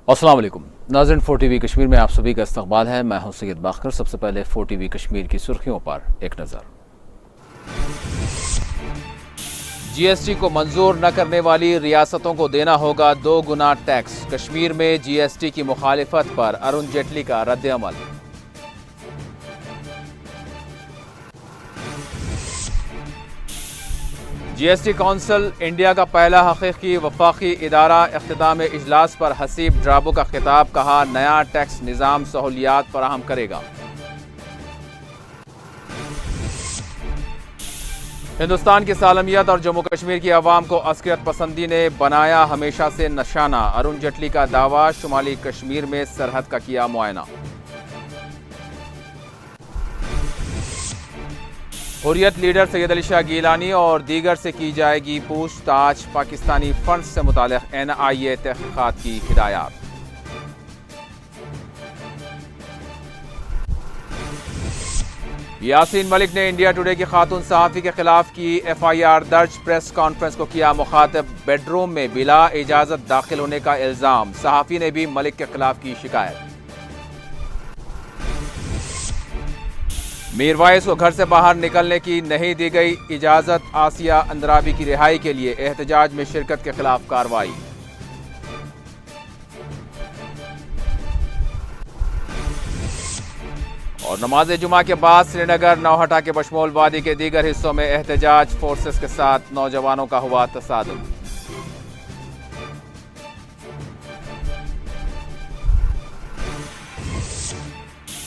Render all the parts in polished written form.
अस्सलाम वालेकुम नाज़रीन, 4TV कश्मीर में आप सभी का इस्तकबाल है। मैं हूं सैयद बाखर। सबसे पहले 4TV कश्मीर की सुर्खियों पर एक नज़र। जीएसटी को मंजूर न करने वाली रियासतों को देना होगा 2 गुना टैक्स। कश्मीर में जीएसटी की मुखालिफत पर अरुण जेटली का रद्द-ए-अमल। जीएसटी काउंसिल इंडिया का पहला हकीकी वफाकी इदारा। इख्तिताम इजलास पर हसीब ड्राबो का खिताब। कहा, नया टैक्स निज़ाम सहूलियात फराहम करेगा। हिंदुस्तान की सालमियत और जम्मू कश्मीर की आवाम को अस्करियत पसंदी ने बनाया हमेशा से निशाना। अरुण जेटली का दावा, शुमाली कश्मीर में सरहद का किया मुआयना। हुर्रियत लीडर सैयद अली शाह गिलानी और दीगर से की जाएगी पूछताछ। पाकिस्तानी फंड से मुताल्लिक NIA तहकीकात की हिदायत। यासीन मलिक ने इंडिया टुडे की खातून सहाफ़ी के खिलाफ की FIR दर्ज। प्रेस कॉन्फ्रेंस को किया मुखातिब। बेडरूम में बिला इजाजत दाखिल होने का इल्जाम। सहाफ़ी ने भी मलिक के खिलाफ की शिकायत। मीरवाइस को घर से बाहर निकलने की नहीं दी गई इजाजत। आसिया अंद्राबी की रिहाई के लिए एहतजाज में शिरकत के खिलाफ कार्रवाई। और नमाज जुमा के बाद श्रीनगर, नौहटा के बशमोल वादी के दीगर हिस्सों में एहतजाज। फोर्सेस के साथ नौजवानों का हुआ तसादुम।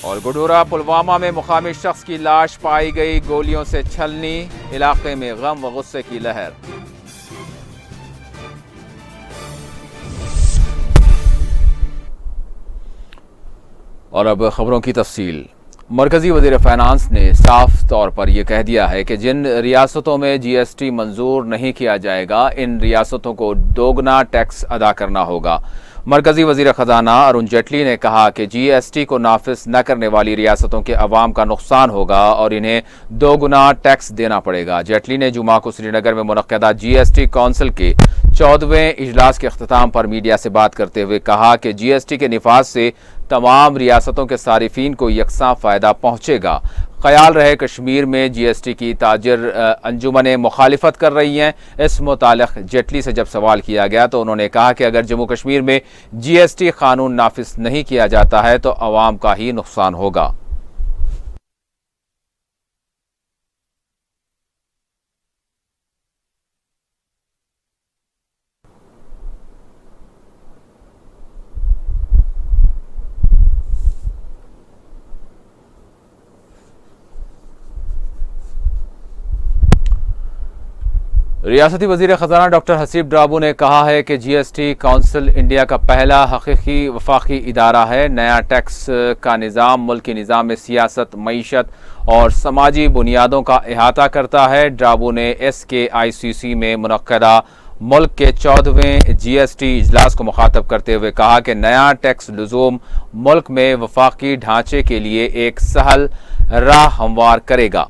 और गुडूरा पुलवामा में मुकामी शख्स की लाश पाई गई। गोलियों से छलनी। इलाके में गम व गुस्से की लहर। और अब खबरों की तफसील। मरकजी वज़ीर फाइनेंस ने साफ तौर पर यह कह दिया है कि जिन रियासतों में GST मंजूर नहीं किया जाएगा, इन रियासतों को 2 गुना टैक्स अदा करना होगा। मरकजी वज़ीर ख़जाना अरुण जेटली ने कहा कि GST को नाफिज न करने वाली रियासतों के अवाम का नुकसान होगा और इन्हें 2 गुना टैक्स देना पड़ेगा। जेटली ने जुमा को श्रीनगर में मुनक्किदा GST काउंसिल के 14वें इजलास के अख्तिताम पर मीडिया से बात करते हुए कहा कि GST के निफाज से तमाम रियासतों के सारिफीन को यकसा फ़ायदा पहुँचेगा। ख्याल रहे कश्मीर में GST की ताजिर अंजुमनें मुखालिफत कर रही हैं। इस मुतालिक जेटली से जब सवाल किया गया तो उन्होंने कहा कि अगर जम्मू कश्मीर में GST कानून नाफिज नहीं किया जाता है तो अवाम का ही नुकसान होगा। रियासती वज़ीर ख़जाना डॉक्टर हसीब ड्राबो ने कहा है कि GST काउंसिल इंडिया का पहला हकीकी वफाकी इदारा है। नया टैक्स का निज़ाम मुल्की निज़ाम में सियासत, मईशत और समाजी बुनियादों का अहाता करता है। ड्राबो ने SKICC में मुनक्किदा मुल्क के 14वें GST इजलास को मुखातब करते हुए कहा कि नया टैक्स लुज़ूम मुल्क में वफाकी ढांचे के लिए एक सहल राह हमवार करेगा।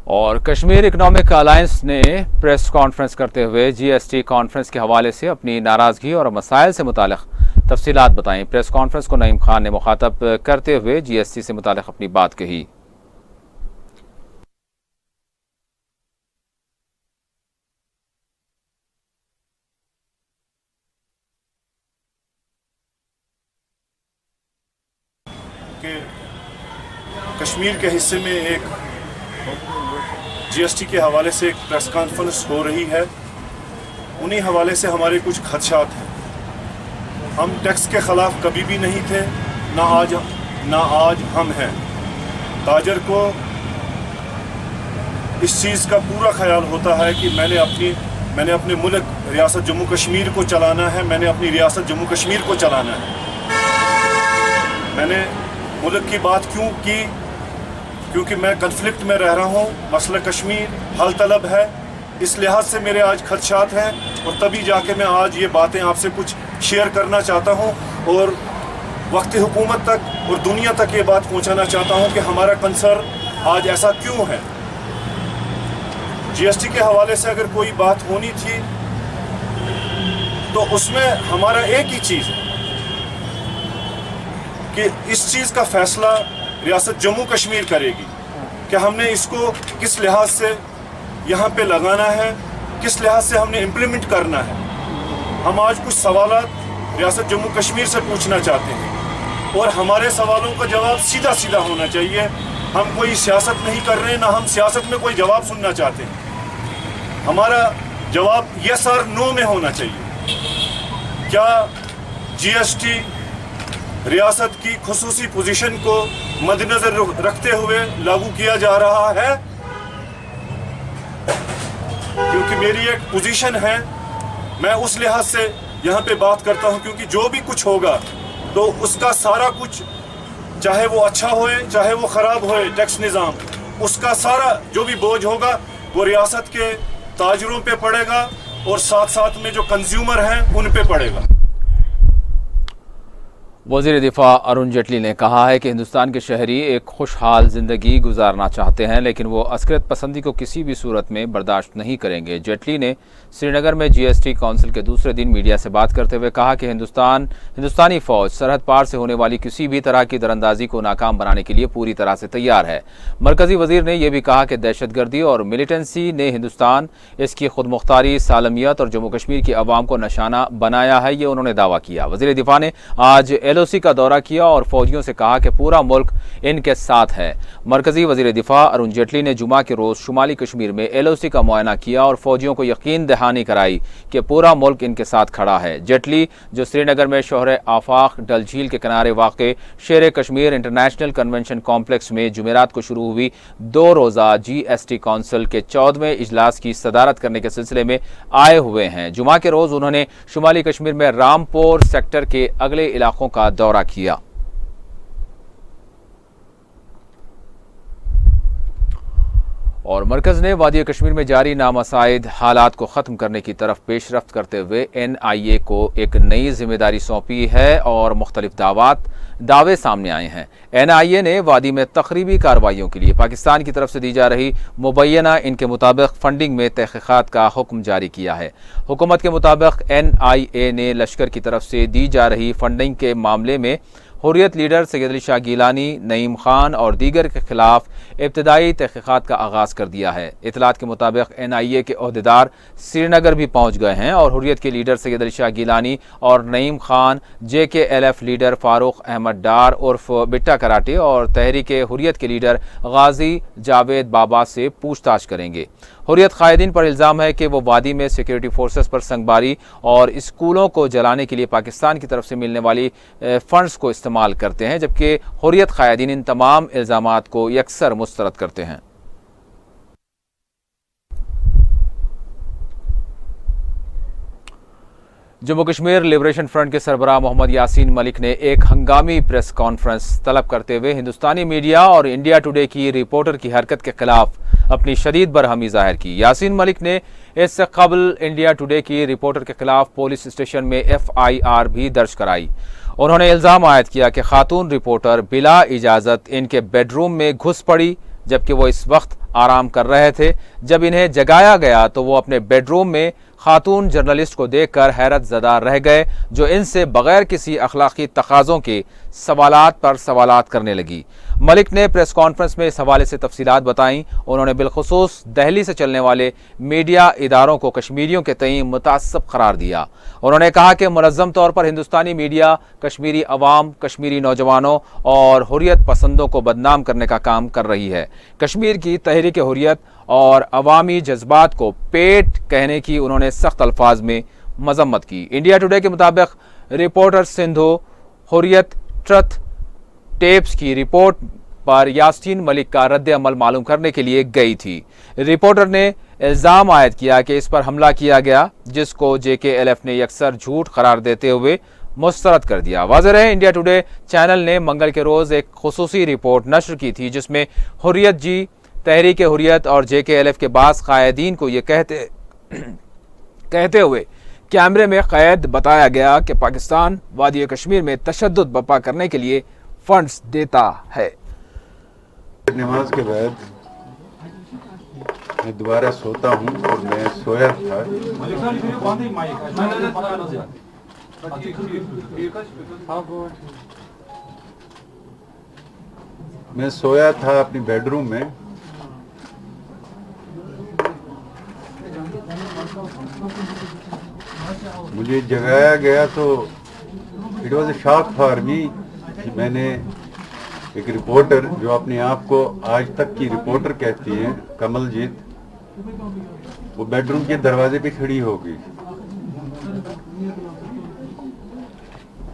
और कश्मीर इकनॉमिक अलायंस ने प्रेस कॉन्फ्रेंस करते हुए GST कॉन्फ्रेंस के हवाले से अपनी नाराज़गी और मसाइल से मुताल्लिक़ तफसीलात बताएं। प्रेस कॉन्फ्रेंस को नईम खान ने मुखातब करते हुए GST से मुताल्लिक़ अपनी बात कही। कश्मीर के हिस्से में एक GST के हवाले से एक प्रेस कॉन्फ्रेंस हो रही है। उन्हीं हवाले से हमारे कुछ खदशात हैं। हम टैक्स के ख़िलाफ़ कभी भी नहीं थे, ना आज हम हैं। ताजर को इस चीज़ का पूरा ख्याल होता है कि मैंने अपने मुल्क रियासत जम्मू कश्मीर को चलाना है, मैंने अपनी रियासत जम्मू कश्मीर को चलाना है। मैंने मुल्क की बात क्यों की? क्योंकि मैं कन्फ्लिक्ट में रह रहा हूँ, मसला कश्मीर हल तलब है, इस लिहाज से मेरे आज खदशात हैं और तभी जाके मैं आज ये बातें आपसे कुछ शेयर करना चाहता हूँ और वक्त हुकूमत तक और दुनिया तक ये बात पहुँचाना चाहता हूँ कि हमारा कंसर्न आज ऐसा क्यों है। GST के हवाले से अगर कोई बात होनी थी तो उसमें हमारा एक ही चीज़ है कि इस चीज़ का फैसला रियासत जम्मू कश्मीर करेगी कि हमने इसको किस लिहाज से यहाँ पे लगाना है, किस लिहाज से हमने इम्प्लीमेंट करना है। हम आज कुछ सवालात रियासत जम्मू कश्मीर से पूछना चाहते हैं और हमारे सवालों का जवाब सीधा सीधा होना चाहिए। हम कोई सियासत नहीं कर रहे, ना हम सियासत में कोई जवाब सुनना चाहते हैं। हमारा जवाब यस और नो में होना चाहिए। क्या GST रियासत की खुसूसी पोजीशन को मद्देनजर रखते हुए लागू किया जा रहा है? क्योंकि मेरी एक पोजीशन है, मैं उस लिहाज से यहाँ पे बात करता हूँ, क्योंकि जो भी कुछ होगा तो उसका सारा कुछ, चाहे वो अच्छा होए चाहे वो ख़राब होए, टैक्स निज़ाम, उसका सारा जो भी बोझ होगा वो रियासत के ताजरों पे पड़ेगा और साथ साथ में जो कंज्यूमर हैं उन पे पड़ेगा। वज़ीर दिफा अरुण जेटली ने कहा है कि हिंदुस्तान के शहरी एक खुशहाल ज़िंदगी गुजारना चाहते हैं, लेकिन वो अस्करत पसंदी को किसी भी सूरत में बर्दाश्त नहीं करेंगे। जेटली ने श्रीनगर में GST काउंसिल के दूसरे दिन मीडिया से बात करते हुए कहा कि हिंदुस्तानी फ़ौज सरहद पार से होने वाली किसी भी तरह की दरअंदाजी को नाकाम बनाने के लिए पूरी तरह से तैयार है। मरकज़ी वज़ीर ने यह भी कहा कि दहशतगर्दी और मिलिटेंसी ने हिंदुस्तान, इसकी खुद मुख्तारी, सालमियत और जम्मू कश्मीर की अवाम को निशाना बनाया है, ये उन्होंने दावा किया। वज़ीर दिफा ने आज LOC का दौरा किया और फौजियों से कहा कि पूरा मुल्क इनके साथ है। मरकजी वजीर दिफा अरुण जेटली ने जुमा के रोज शुमाली कश्मीर में LOC का मुआयना किया और फौजियों को यकीन दहानी कराई कि पूरा मुल्क इनके साथ खड़ा है। जेटली, जो श्रीनगर में शोहर आफाक डल झील के किनारे वाक़े शेर कश्मीर इंटरनेशनल कन्वेंशन कॉम्प्लेक्स में जुमेरात को शुरू हुई 2 रोज़ा GST काउंसिल के 14वें इजलास की सदारत करने के सिलसिले में आए हुए हैं। जुमा के रोज उन्होंने शुमाली कश्मीर में रामपुर सेक्टर के अगले इलाकों का दौरा किया। और मरकज़ ने वादी कश्मीर में जारी नामसाइद हालात को ख़त्म करने की तरफ पेशरफ्त करते हुए NIA को एक नई जिम्मेदारी सौंपी है और मुख्तलिफ दावे सामने आए हैं। NIA ने वादी में तकरीबी कार्रवाइयों के लिए पाकिस्तान की तरफ से दी जा रही मुबैना इनके मुताबिक फंडिंग में तहक़ीक़ात का हुक्म जारी किया है। हुकूमत के मुताबिक NIA ने लश्कर की तरफ से दी जा रही फंडिंग के मामले में हुर्रियत लीडर सैयद अली शाह गिलानी, नईम खान और दीगर के खिलाफ इब्तदाई तहक़ीक़ात का आगाज़ कर दिया है। इतलात के मुताबिक NIA के ओहदेदार श्रीनगर भी पहुँच गए हैं और हुर्रियत के लीडर सैयद अली शाह गिलानी और नईम खान, JKLF लीडर फारूक अहमद डार उर्फ बिट्टा कराटे और तहरीक हुर्रियत के लीडर गाजी जावेद बाबा से पूछताछ करेंगे। हुर्रियत कायदीन पर इल्ज़ाम है कि वो वादी में सिक्योरिटी फोर्सेस पर संगबारी और स्कूलों को जलाने के लिए पाकिस्तान की तरफ से मिलने वाली फंड्स को इस्तेमाल करते हैं, जबकि हुर्रियत कायदीन इन तमाम इल्ज़ामात को यकसर मुस्तरद करते हैं। जम्मू कश्मीर लिबरेशन फ्रंट के सरबराह मोहम्मद यासीन मलिक ने एक हंगामी प्रेस कॉन्फ्रेंस तलब करते हुए हिंदुस्तानी मीडिया और इंडिया टुडे की रिपोर्टर की हरकत के खिलाफ अपनी शदीद बरहमी जाहिर की। यासीन मलिक ने इससे कबल इंडिया टुडे की रिपोर्टर के खिलाफ पुलिस स्टेशन में FIR भी दर्ज कराई। उन्होंने इल्ज़ाम आयद किया कि खातून रिपोर्टर बिला इजाज़त इनके बेडरूम में घुस पड़ी, जबकि वो इस वक्त आराम कर रहे थे। जब इन्हें जगाया गया तो वो अपने बेडरूम में खातून जर्नलिस्ट को देखकर हैरत ज़दा रह गए, जो इनसे बगैर किसी अखलाकी तकाज़ों के सवालात पर सवालात करने लगी। मलिक ने प्रेस कॉन्फ्रेंस में इस हवाले से तफसीलात बताईं। उन्होंने बिलखुसूस दिल्ली से चलने वाले मीडिया इदारों को कश्मीरियों के तई मुतासब करार दिया। उन्होंने कहा कि मुनज़्ज़म तौर पर हिंदुस्तानी मीडिया कश्मीरी अवाम, कश्मीरी नौजवानों और हुर्रियत पसंदों को बदनाम करने का काम कर रही है। कश्मीर की तहरीक हुर्रियत और अवामी जज्बात को पेट कहने की उन्होंने सख्त अल्फाज में मजम्मत की। इंडिया टुडे के मुताबिक reporter Sindhu Hurriyat truth tapes की रिपोर्ट पर यासीन मलिक का रद्द अमल मालूम करने के लिए गई थी। रिपोर्टर ने इल्ज़ाम आयद किया कि इस पर हमला किया गया, जिसको JKLF ने यकसर झूठ करार देते हुए मुस्तरद कर दिया। वाज़ेह रहे, इंडिया टुडे चैनल ने मंगल के रोज़ एक खुसूसी रिपोर्ट नश्र की थी, जिसमें हुर्रियत जी, तहरीक हुर्रियत और JKLF के बास कायदीन को ये कहते हुए कैमरे में कैद बताया गया कि पाकिस्तान वादी कश्मीर में तशद्दुद बर्पा करने के लिए फंड्स देता है। नमाज के बाद मैं दोबारा सोता हूँ और मैं सोया था। मैं सोया था अपनी बेडरूम में। मुझे जगाया गया तो it was a shock for me कि मैंने एक रिपोर्टर, जो अपने आप को आज तक की रिपोर्टर कहती है, कमलजीत, वो बेडरूम के दरवाजे पे खड़ी हो गई।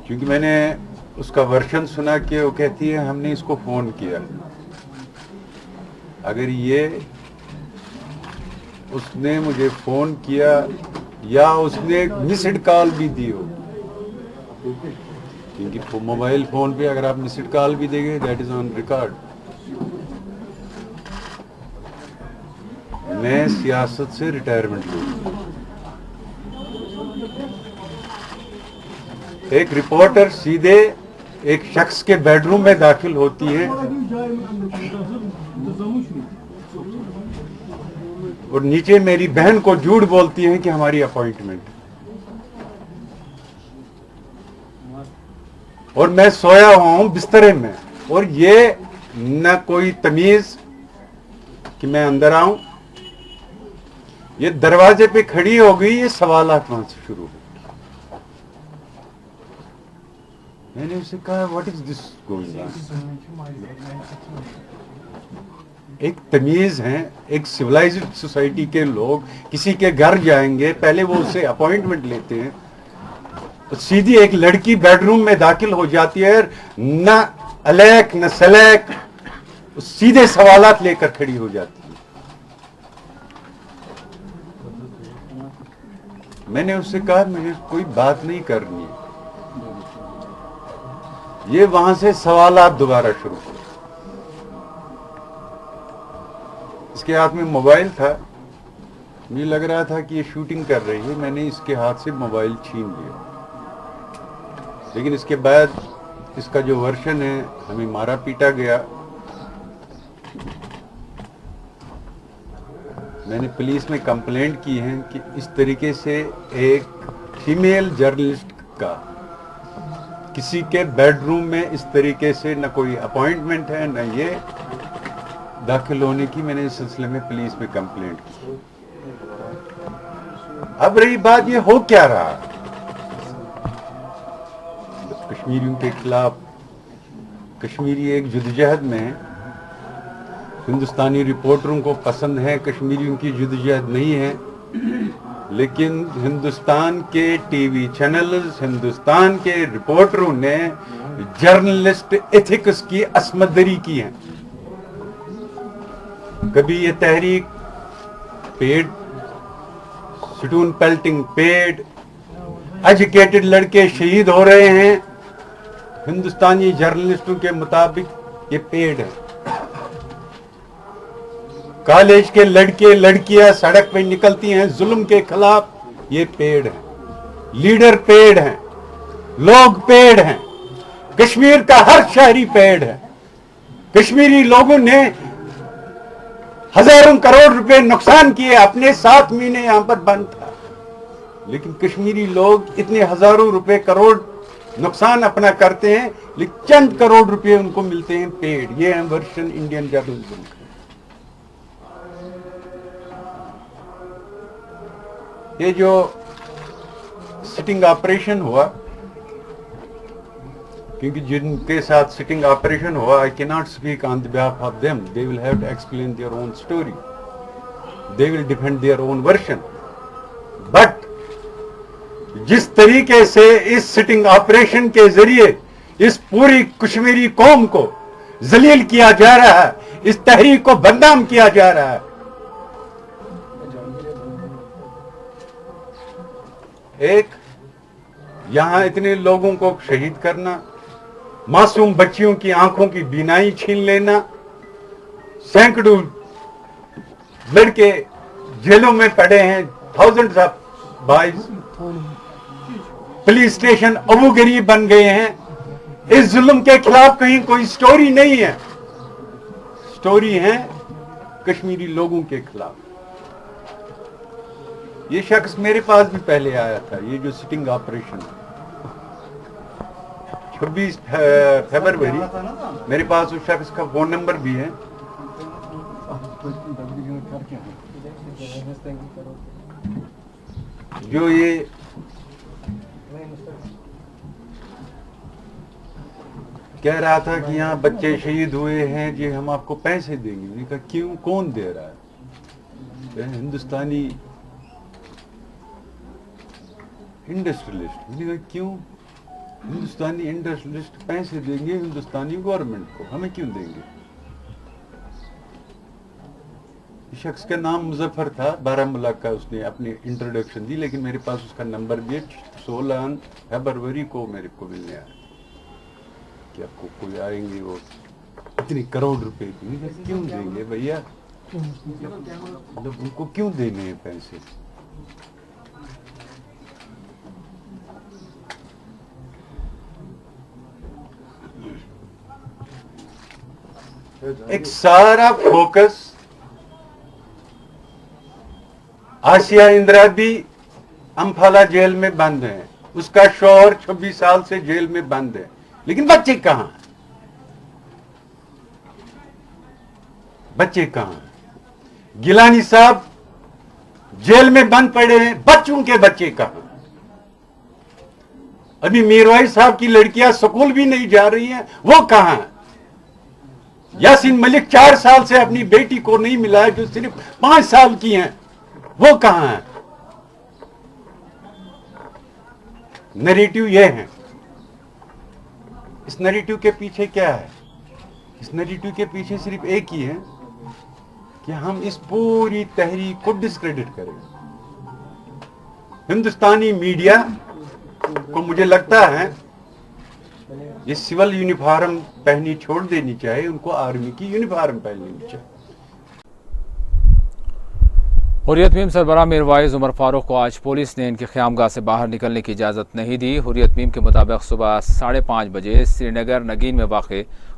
क्योंकि मैंने उसका वर्शन सुना कि वो कहती है हमने इसको फोन किया। अगर ये उसने मुझे फोन किया या उसने मिस्ड कॉल भी दी हो, क्योंकि मोबाइल फोन पे अगर आप मिस्ड कॉल भी देंगे दैट इज ऑन रिकॉर्ड। मैं सियासत से रिटायरमेंट लूँ। एक रिपोर्टर सीधे एक शख्स के बेडरूम में दाखिल होती है और नीचे मेरी बहन को झूठ बोलती है कि हमारी अपॉइंटमेंट, और मैं सोया हुआ हूं बिस्तरे में, और ये न कोई तमीज कि मैं अंदर आऊं। ये दरवाजे पे खड़ी हो गई। ये सवालात वहां से शुरू हो। मैंने उसे कहा what is this going on. एक तमीज है, एक सिविलाइज्ड सोसाइटी के लोग किसी के घर जाएंगे, पहले वो उससे अपॉइंटमेंट लेते हैं, तो सीधी एक लड़की बेडरूम में दाखिल हो जाती है, न अलैक न सलैक, सीधे सवालात लेकर खड़ी हो जाती है। मैंने उससे कहा मुझे कोई बात नहीं करनी है। ये वहां से सवालात दोबारा शुरू हुए। इसके हाथ में मोबाइल था। मुझे लग रहा था कि ये शूटिंग कर रही है। मैंने इसके हाथ से मोबाइल छीन लिया। लेकिन इसके बाद इसका जो वर्शन है, हमें मारा पीटा गया। मैंने पुलिस में कंप्लेंट की है कि इस तरीके से एक फीमेल जर्नलिस्ट का किसी के बेडरूम में इस तरीके से न कोई अपॉइंटमेंट है न ये दाखिल होने की। मैंने इस सिलसिले में पुलिस में कंप्लेंट की। अब रही बात, ये हो क्या रहा कश्मीरियों के खिलाफ। कश्मीरी एक जद्दोजहद में है। हिंदुस्तानी रिपोर्टरों को पसंद है, कश्मीरियों की जद्दोजहद नहीं है। लेकिन हिंदुस्तान के टीवी चैनल्स, हिंदुस्तान के रिपोर्टरों ने जर्नलिस्ट एथिक्स की असमदरी की है। कभी ये तहरीक पेड, स्टून पेल्टिंग पेड, एजुकेटेड लड़के शहीद हो रहे हैं, हिंदुस्तानी जर्नलिस्टों के मुताबिक ये पेड है। कॉलेज के लड़के लड़कियां सड़क पे निकलती हैं जुल्म के खिलाफ, ये पेड़ है। लीडर पेड़ हैं, लोग पेड़ हैं। कश्मीर का हर शहरी पेड़ है। कश्मीरी लोगों ने हजारों करोड़ रुपए नुकसान किए। अपने 7 महीने यहां पर बंद था। लेकिन कश्मीरी लोग इतने हजारों रुपए करोड़ नुकसान अपना करते हैं, लेकिन चंद करोड़ रुपए उनको मिलते हैं पेड। ये है वर्षन इंडियन जर्नलिज्म। ये जो सिटिंग ऑपरेशन हुआ, क्योंकि जिनके साथ सिटिंग ऑपरेशन हुआ, I can not speak on the behalf of them, they will have to explain their own story, they will defend their own version. But जिस तरीके से इस सिटिंग ऑपरेशन के जरिए इस पूरी कश्मीरी कौम को जलील किया जा रहा है, इस तहरीक को बदनाम किया जा रहा है, एक यहां इतने लोगों को शहीद करना, मासूम बच्चियों की आंखों की बीनाई छीन लेना, सैकड़ों लड़के जेलों में पड़े हैं, thousands of boys police station Abu गरीब बन गए हैं। इस जुल्म के खिलाफ कहीं कोई स्टोरी नहीं है, स्टोरी है कश्मीरी लोगों के खिलाफ। ये शख्स मेरे पास भी पहले आया था, ये जो सिटिंग ऑपरेशन 26 फरवरी, मेरे पास उस शख्स का फोन नंबर भी है। जो ये कह रहा था कि यहाँ बच्चे शहीद हुए हैं जी, हम आपको पैसे देंगे। मैंने कहा क्यों, कौन दे रहा है? हिंदुस्तानी इंडस्ट्रियलिस्ट। मैंने कहा क्यों हिंदुस्तानी इंडस्ट्रियलिस्ट पैसे देंगे हिंदुस्तानी गवर्नमेंट को, हमें क्यों देंगे? इस शख्स का नाम मुजफ्फर था, बारामूला का, उसने अपनी इंट्रोडक्शन दी, लेकिन मेरे पास उसका नंबर भी है। 16 फरवरी को मेरे को मिलने आया कि आपको कोई आएंगे वो इतनी करोड़ रुपए की। क्यों देंगे भैया, मतलब उनको क्यों देने हैं पैसे? एक सारा फोकस आसिया इंदिराबी अम्फाला जेल में बंद है, उसका शौहर 26 साल से जेल में बंद है, लेकिन बच्चे कहां हैं? बच्चे कहां हैं? गिलानी साहब जेल में बंद पड़े हैं, बच्चों के बच्चे कहां? अभी मीरवाइज साहब की लड़कियां स्कूल भी नहीं जा रही हैं, वो कहां है? यासीन मलिक 4 साल से अपनी बेटी को नहीं मिला है, जो सिर्फ 5 साल की हैं, वो कहां है? नैरेटिव ये है। इस नैरेटिव के पीछे क्या है? इस नैरेटिव के पीछे सिर्फ एक ही है कि हम इस पूरी तहरीक को डिस्क्रेडिट करें। हिंदुस्तानी मीडिया को मुझे लगता है ये सिविल यूनिफॉर्म पहनी छोड़ देनी चाहिए, उनको आर्मी की यूनिफॉर्म पहननी चाहिए। हुर्रियत मीम सरबराह मीरवाइज उमर फारूक को आज पुलिस ने इनकी क़यामगाह से बाहर निकलने की इजाज़त नहीं दी। हुर्रियत मीम के मुताबिक सुबह 5:30 बजे श्रीनगर नगीन में वाक़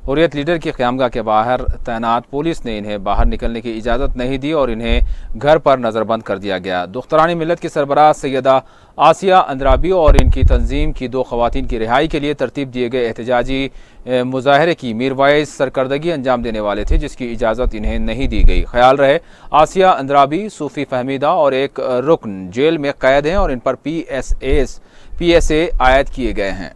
हुर्रियत लीडर की क़यामगाह के बाहर तैनात पुलिस ने इन्हें बाहर निकलने की इजाज़त नहीं दी और इन्हें घर पर नज़रबंद कर दिया गया। दुख्तरानी मिल्लत की सरबराह सैयदा आसिया अंद्राबी और इनकी तंजीम की 2 ख़वातीन की रिहाई के लिए तरतीब दिए गए एहतजाजी मुजाहरे की मीरवाइज सरकर्दगी अंजाम देने वाले थे, जिसकी इजाज़त इन्हें नहीं दी गई। ख्याल रहे आसिया अंद्राबी, सूफी फहमीदा और एक रुकन जेल में कैद हैं और इन पर PSA आयद किए गए हैं।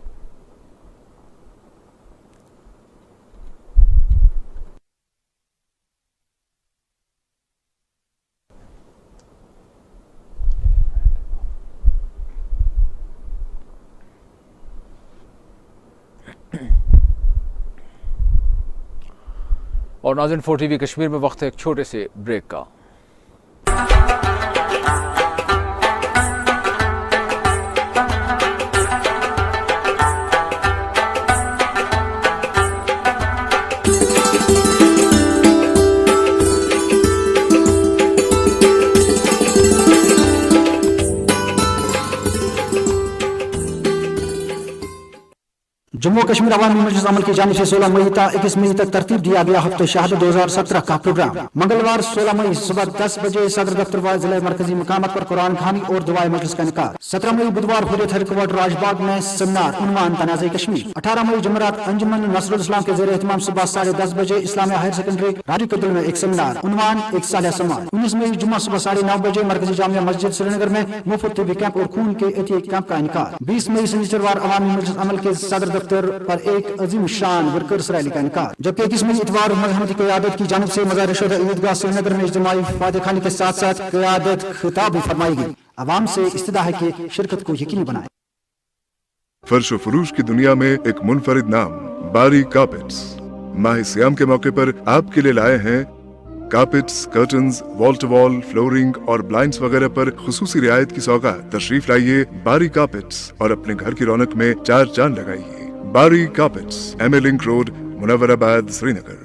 और नाज़रीन 4TV कश्मीर में वक्त है एक छोटे से ब्रेक का। जम्मू कश्मीर अवामी मजलिस अमल की जानिब से 16 मई ता 21 मई तक तरतीब दिया गया हफ्ते शहादत 2017 का प्रोग्राम। मंगलवार 16 मई सुबह 10 बजे सदर दफ्तर व जिले मरकजी मकामत पर कुरान खानी और दुआए मजलिस का इनकार। 17 मई बुधवार हुर्रियत हेडक्वार्टर राजबाग में सेमिनार उन्वान तनाज़े कश्मीर। 18 मई जुमेरात अंजुमन नसरुल इस्लाम के ज़ेर एहतमाम सुबह 10:30 बजे इस्लामिया हायर सेकेंडरी राजकदल में एक सेमिनार उन्वान एक साल समाज। 19 मई जुम्मा सुबह 9:30 बजे मरकजी जामिया मस्जिद श्रीनगर में मुफ्त तिब्बी कैंप और खून के एहतियाती कैंप का इनकार। 20 मई शनिचरवार अवामी मजलिस अमल के सदर दफ्तर पर एक अजीम शान वर्कर्स रैली का इनकार। जबकि 21 मई इतवार मजहमती क़यादत की जानिब से मज़ार शुहदा ईदगाह श्रीनगर में इज्तिमाई फातिहा खानी के साथ साथ क़यादत खिताब भी फरमाई गई। आवाम से इस्तदा है कि शिरकत को यकीनी बनाए। फर्श व फुरूश की दुनिया में एक मुनफरिद नाम बारी कारपेट्स। माह सियाम के मौके पर आपके लिए लाए हैं carpets, curtains, wall to wall, flooring और ब्लाइंड्स वगैरह पर खुसूसी रियायत की सौगात। तशरीफ लाइए बारी कारपेट्स और अपने घर की रौनक में चार चांद लगाइए। Bari carpets, MA link road, Munawwarabad, Srinagar.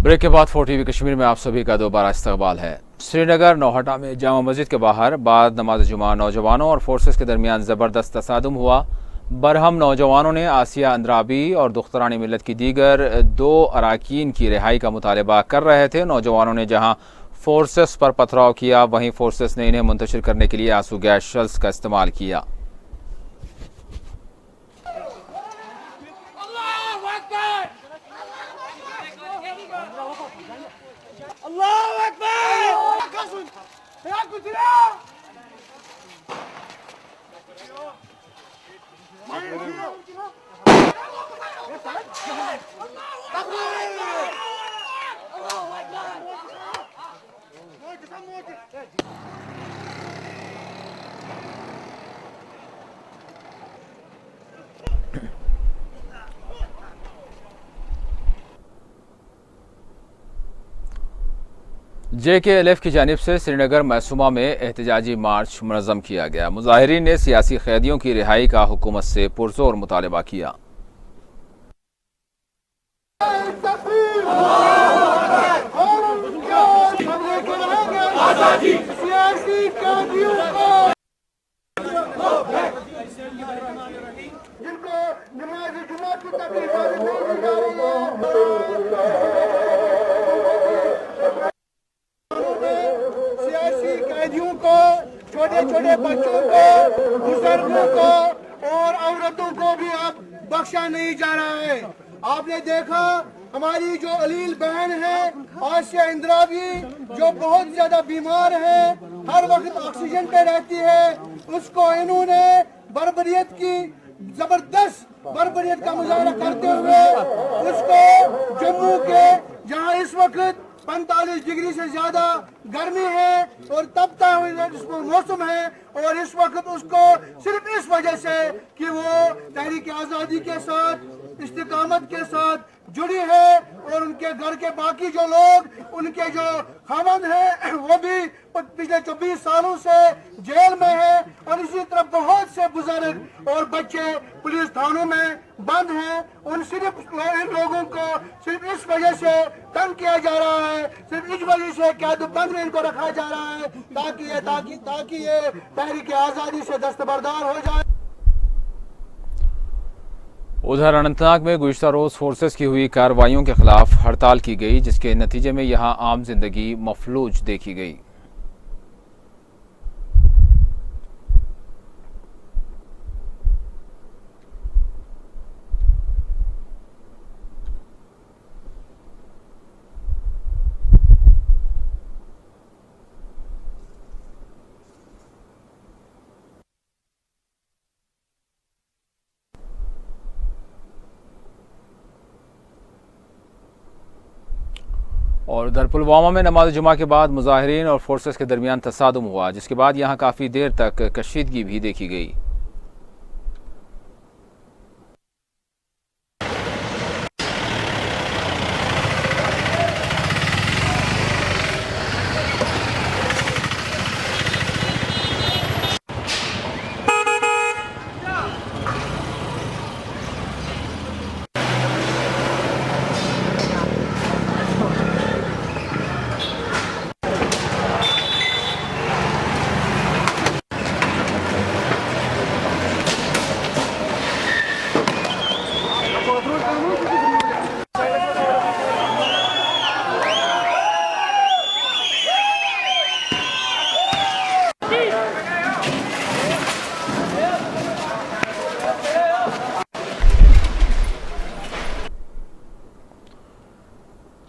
Break के बाद 4TV कश्मीर में आप सभी का दोबारा इस्तकबाल है। श्रीनगर नौहटा में जामा मस्जिद के बाहर बाद नमाज जुमा नौजवानों और फोर्सेस के दरमियान ज़बरदस्त तसादुम हुआ। बरहम नौजवानों ने आसिया अंद्राबी और दुख्तरानी मिलत की दीगर 2 अराकीन की रिहाई का मुतालबा कर रहे थे। नौजवानों ने जहां फोर्सेस पर पथराव किया, वहीं फोर्सेस ने इन्हें मुंतशिर करने के लिए आंसू गैस शेल्स का इस्तेमाल किया। JKLF की जानिब से श्रीनगर मैसूमा में एहतजाजी मार्च मुनज़्ज़म किया गया। मुज़ाहिरीन ने सियासी कैदियों की रिहाई का हुकूमत से पुरजोर मुतालबा किया। छोटे छोटे बच्चों को, बुजुर्गों को और औरतों को भी अब बख्शा नहीं जा रहा है। आपने देखा हमारी जो अलील बहन है आसिया इंद्रावी, जो बहुत ज्यादा बीमार है, हर वक्त ऑक्सीजन पे रहती है, उसको इन्होंने बर्बरियत की जबरदस्त बर्बरियत का मुजाहरा करते हुए उसको जम्मू के जहां इस वक्त 45 डिग्री से ज्यादा गर्मी है और तपता हुआ मौसम है, और इस वक्त उसको सिर्फ इस वजह से कि वो तहरीक आज़ादी के साथ इस्तिकामत के साथ जुड़ी है और उनके घर के बाकी जो लोग उनके जो खामद हैं वो भी पिछले 24 सालों से जेल में है, और इसी तरह बहुत से बुजुर्ग और बच्चे पुलिस थानों में बंद हैं। उन इन लोगों को सिर्फ इस वजह से तंग किया जा रहा है, सिर्फ इस वजह से कैदबंद में इनको रखा जा रहा है ताकि ये तहरीक आज़ादी से दस्तबरदार हो जाए। उधर अनंतनाग में गुज़िश्ता रोज़ फोर्सेस की हुई कार्रवाइयों के खिलाफ हड़ताल की गई, जिसके नतीजे में यहां आम जिंदगी मफलूज देखी गई। और उधर पुलवामा में नमाज जुमा के बाद मुजाहिरीन और फोर्सेस के दरमियान तसादुम हुआ, जिसके बाद यहां काफ़ी देर तक कशीदगी भी देखी गई।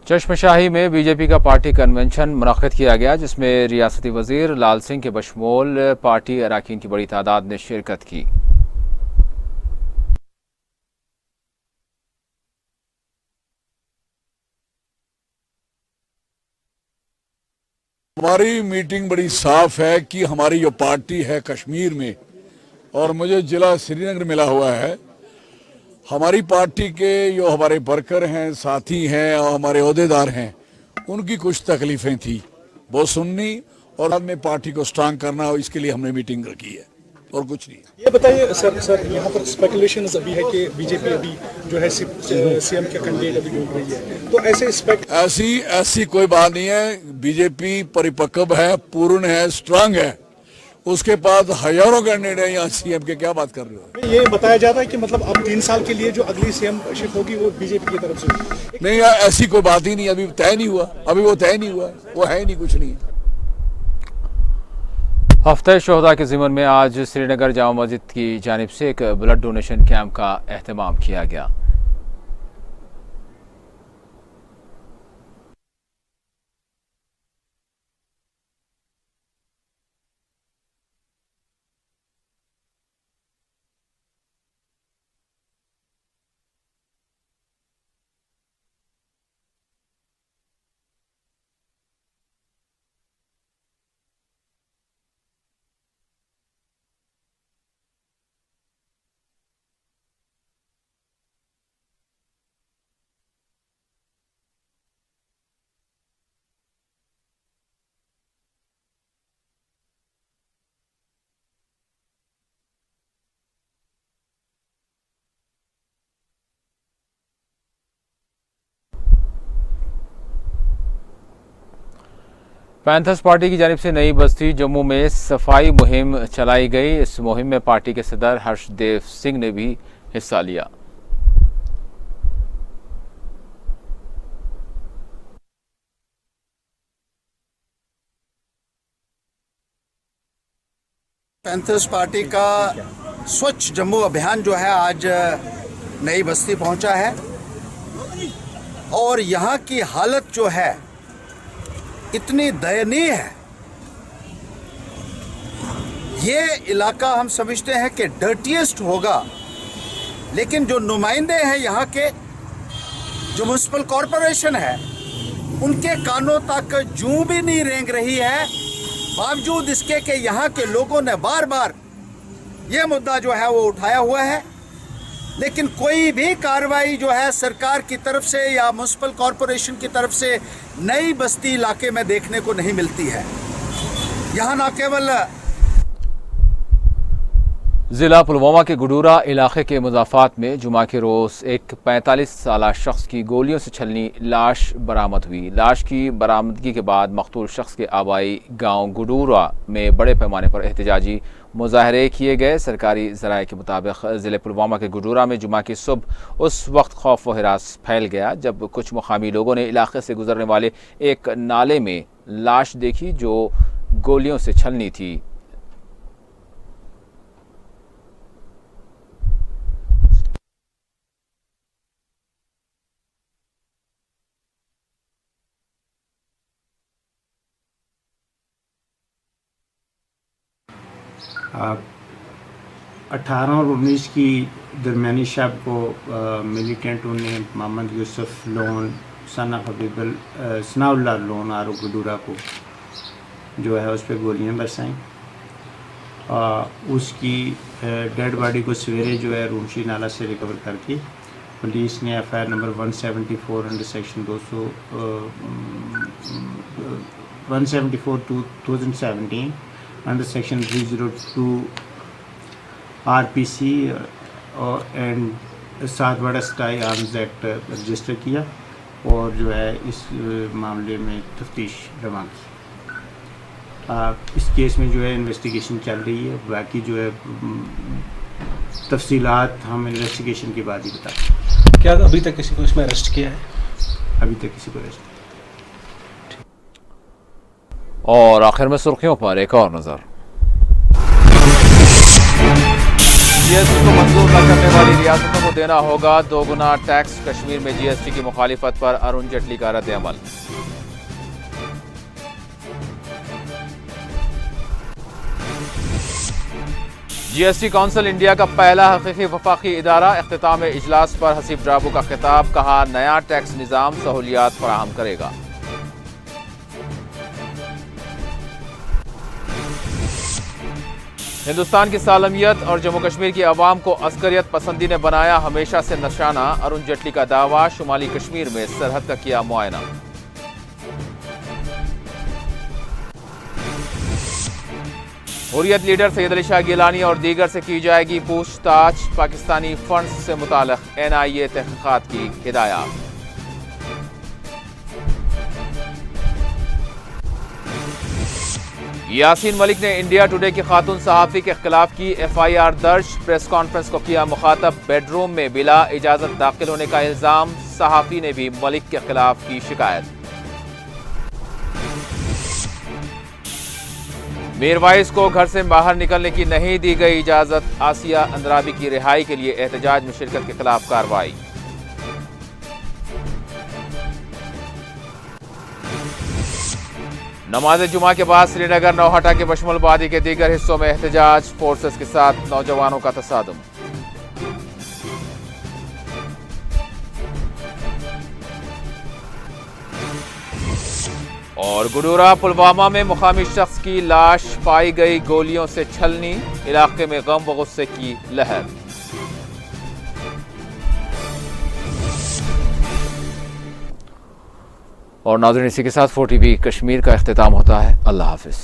चश्मशाही में बीजेपी का पार्टी कन्वेंशन मुनक्किद किया गया, जिसमें रियासती वजीर लाल सिंह के बशमूल पार्टी अरकान की बड़ी तादाद ने शिरकत की। हमारी मीटिंग बड़ी साफ है कि हमारी जो पार्टी है कश्मीर में, और मुझे जिला श्रीनगर मिला हुआ है, हमारी पार्टी के जो हमारे वर्कर हैं, साथी हैं और हमारे ओहदेदार हैं, उनकी कुछ तकलीफें थी, वो सुननी और बाद में पार्टी को स्ट्रांग करना, और इसके लिए हमने मीटिंग रखी है और कुछ नहीं। ये बताइए सर यहाँ पर स्पेकुलेशन अभी है कि बीजेपी अभी जो है सीएम के कैंडिडेट अभी ढूंढ रही है, तो ऐसी कोई बात नहीं है। बीजेपी परिपक्व है, पूर्ण है, स्ट्रांग है, उसके बाद हजारों कैंडिडेट हैं यहाँ सीएम के, क्या बात कर रहे हो। ये बताया जाता है कि मतलब अब 3 साल के लिए जो अगली सीएम शिप होगी वो बीजेपी की तरफ से होगी। नहीं, ऐसी कोई बात ही नहीं, अभी तय नहीं हुआ, वो है नहीं, कुछ नहीं। हफ्ते शोहदा के ज़िमन में आज श्रीनगर जामा मस्जिद की जानिब से एक ब्लड डोनेशन कैंप का एहतमाम किया गया। पैंथर्स पार्टी की जानिब से नई बस्ती जम्मू में सफाई मुहिम चलाई गई। इस मुहिम में पार्टी के सदर हर्षदेव सिंह ने भी हिस्सा लिया। पैंथर्स पार्टी का स्वच्छ जम्मू अभियान जो है आज नई बस्ती पहुंचा है, और यहाँ की हालत जो है इतनी दयनीय है। ये इलाका हम समझते हैं कि डर्टीएस्ट होगा, लेकिन जो नुमाइंदे हैं यहाँ के, जो म्युनिसिपल कॉरपोरेशन है, उनके कानों तक जूं भी नहीं रेंग रही है, बावजूद इसके कि यहाँ के लोगों ने बार बार ये मुद्दा जो है वो उठाया हुआ है, लेकिन कोई भी कार्रवाई जो है सरकार की तरफ से या म्युनिसिपल कॉरपोरेशन की तरफ से नई बस्ती इलाके में देखने को नहीं मिलती है। यहाँ न केवल जिला पुलवामा के गुडूरा इलाके के मुजाफात में जुमा के रोज एक 45 साला शख्स की गोलियों से छलनी लाश बरामद हुई। लाश की बरामदगी के बाद मकतूल शख्स के आबाई गांव गुडूरा में बड़े पैमाने पर एहतजाजी मुजाहरे किए गए। सरकारी ज़राए के मुताबिक ज़िले पुलवामा के गुडूरा में जुमा की सुबह उस वक्त खौफ व हिरास फैल गया जब कुछ मुकामी लोगों ने इलाके से गुजरने वाले एक नाले में लाश देखी जो गोलियों से छलनी थी। आप 18 और 19 की दरमियानी शब को मिलिटेंटों ने मोहम्मद यूसुफ लोन सना हबीबुल सनाउल्ला लोन आरो गुडूरा को जो है उस पर गोलियां बरसाईं। उसकी डेड बॉडी को सवेरे जो है रूमशी नाला से रिकवर करके पुलिस ने FIR number 174 under section 174/2017 under section 302 RPC and 7 बड़ा स्टाई आर्म्स एक्ट रजिस्टर किया और जो है इस मामले में तफ्तीश रवा की। इस केस में जो है इन्वेस्टिगेशन चल रही है, बाकी जो है तफसीलात हम इन्वेस्टिगेशन के बाद ही बताएं। क्या अभी तक किसी को इसमें अरेस्ट किया है? अभी तक किसी को अरेस्ट नहीं। और आखिर में सुर्खियों पर एक और नजर। जीएसटी को मंजूर न करने वाली रियासतों को देना होगा 2 गुना टैक्स। कश्मीर में जीएसटी की मुखालिफत पर अरुण जेटली का रद्द अमल। जीएसटी काउंसिल इंडिया का पहला हकीकी वफाकी इदारा। इख्तिताम इजलास पर हसीब ड्राबू का खिताब। कहा, नया टैक्स निज़ाम सहूलियात फराहम करेगा। हिंदुस्तान की सालमियत और जम्मू कश्मीर की अवाम को अस्करियत पसंदी ने बनाया हमेशा से निशाना। अरुण जेटली का दावा। शुमाली कश्मीर में सरहद का किया मुआयना। हुर्रियत लीडर सैयद अली शाह गिलानी और दीगर से की जाएगी पूछताछ। पाकिस्तानी फंड्स से मुताल्लिक एनआईए तहकीकात की हिदायत। यासीन मलिक ने इंडिया टुडे की खातून सहाफ़ी के खिलाफ की एफआईआर दर्ज। प्रेस कॉन्फ्रेंस को किया मुखातब। बेडरूम में बिला इजाजत दाखिल होने का इल्जाम। सहाफ़ी ने भी मलिक के खिलाफ की शिकायत। मीरवाइज को घर से बाहर निकलने की नहीं दी गई इजाजत। आसिया अंद्राबी की रिहाई के लिए एहतजाज में शिरकत के खिलाफ कार्रवाई। नमाज जुमा के बाद श्रीनगर नौहटा के बशमुल वादी के दीगर हिस्सों में एहतजाज। फोर्सेस के साथ नौजवानों का तसादुम। और गुडूरा पुलवामा में मुकामी शख्स की लाश पाई गई। गोलियों से छलनी। इलाके में गम व गुस्से की लहर। और नाज़रीन, इसी के साथ 4TV कश्मीर का इख्तिताम होता है। अल्लाह हाफिज।